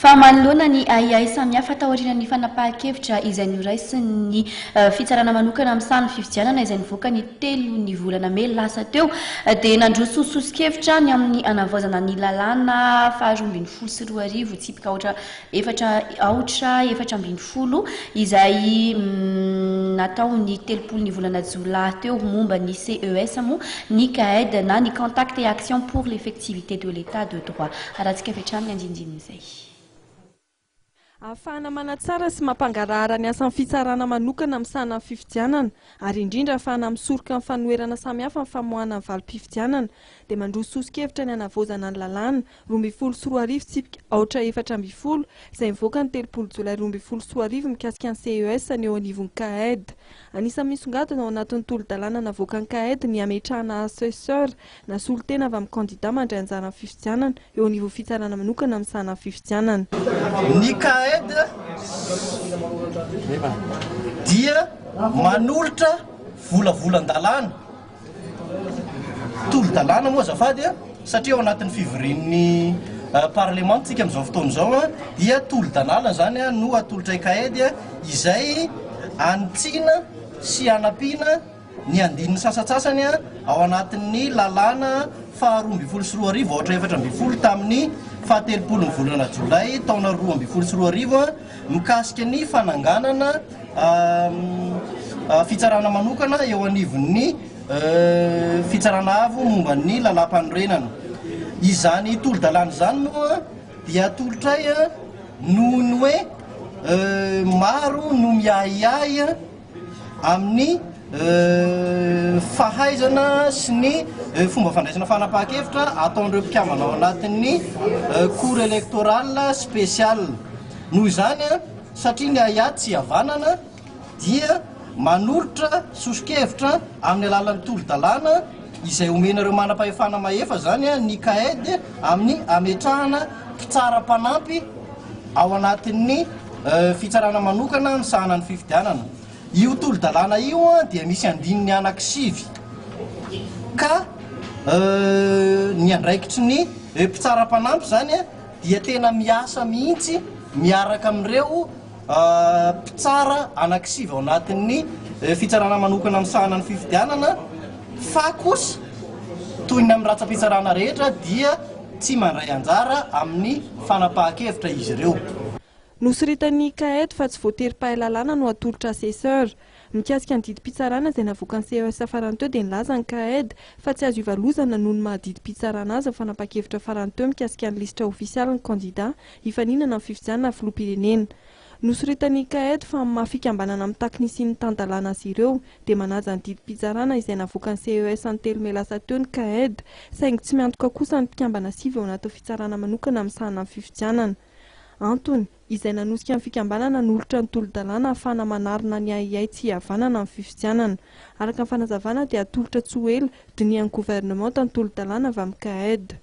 Fa manoloana ny aiai samihafa taoriana ny fanapahan-kevitra izay noraisiny fitsarana manokana amin'ny sany fifidianana izay nivoaka ny 3 volana May lasa teo dia nandroso sosokevitra ny amin'ny anavaozana ny lalàna faharoa ambin'ny folo sy roa arivo tsipika efatra ambin'ny folo izay natao ny 3 ny volana Jolay teo momba ny CES moa ny CAED na ny contact et action pour l'effectivité de l'état de droit arahantsika avy hatrany andinindin'izay. Ahafahana manatsara sy mampangarahara ny asan'ny fitsarana manokana amin'ny sahan'ny fifidianana ary indrindra ahafahana misoroka amin'ny fanoherana samihafa amin'ny famoahana ny valim-pifidianana dia mandroso sosokevitra ny hanavaozana ny lalàna 24 tsipika efatra ambin'ny folo izay mivoaka ny 3 Jolay 24 mikasika ny CES ny eo anivon'ny CAED. Anisan'ny misongadina ao anatin'ny tolo-dalàna navoaka ny CAED ny ametrahana assesseur na solon-tena avy amin'ny candidat mandray anjara amin'ny fifidianana eo anivon'ny fitsarana manokana amin'ny sahan'ny fifidianana. Dia manolotra volavolan-dalàna tolo-dalàna moa azafady satria ao anatin'ny fivorian'ny parlementsika amin'izao fotoana izao dia tolo-dalàna zany no atolotra CAED izay anitsiana sy anampiana ny andininy sasatsasany ao anatin'ny lalàna faharoa ambin'ny folo sy roa arivo efatra ambin'ny folo tamin'ny faha-telopolo ny volana Jolay taona 2024 mikasika ny fananganana fitsarana manokana eo anivon'ny fitsarana avo momba ny lalam-panorenana. Izany tolo-dalàna izany moa dia tolotray noho ny hoe maro no miahiahy amin'ny fahaizana sy ny fomba fandraisana fanapahan-kevitra ataon'ireo mpikambana ao anatin'ny cour électoral spécial. Noho izany satria ny aiady tsy havanana dia manolotra sosokevitra amin'ny alalan'ny tolo-dalàna izay omenareo manam-pahefana mahefa zany ny CAED amin'ny ametrahana mpitsara-panampy ao anatin'ny fitsarana manokana ny sahanan'ny fifidianana. Io tolo-dalàna io dia misy andininy anankisivy ka ny andraikitry ny mpitsara-panampy zany dia tena miasa mihitsy miaraka amin'ireo mpitsara anankisivy ao anatin'ny fitsarana manokana amin'ny sahanan'ny fifidianana fa kosa toy ny amin'ny ratsa-pitsarana rehetra dia tsy mandray anjara amin'ny fanapahan-kevitra izy ireo. Nosoritan'ny CAED fa tsy voatery-pahay lalàna no atolotra assesseur. Mikasika ny didim-pitsarana izay navoaka ny CES farany teo dia nilaza ny CAED fa tsy azo ivalozana noho ny mahadidim-pitsarana azy ny fanapahan-kevitra farany teo mikasika ny lisitra ofisialy ny candidat hifaninana amin'ny fifidianana filoham-pirenena. Nosoritan'ny CAED fa mafikambanana amin'ny taknisy ny tan-dalàna azy ireo dia manaja ny didim-pitsarana izay navoaka ny CES ny 3 May lasa teo ny CAED saingy tsy miantoka kosa ny mpikambana sivy ao anatin'ny fitsarana manokana amin'ny sahanan'ny fifidianana. Antony izay nanosika ny fikambanana nolotra ny tolo-dalàna ahafahana manarina ny aiai tsy havanana amin'ny fifidianana. Araka ny fanazavana dia atolotra tsy ho ela dinian'ny gouvernement tany tolo-dalàna avy amin'ny CAED.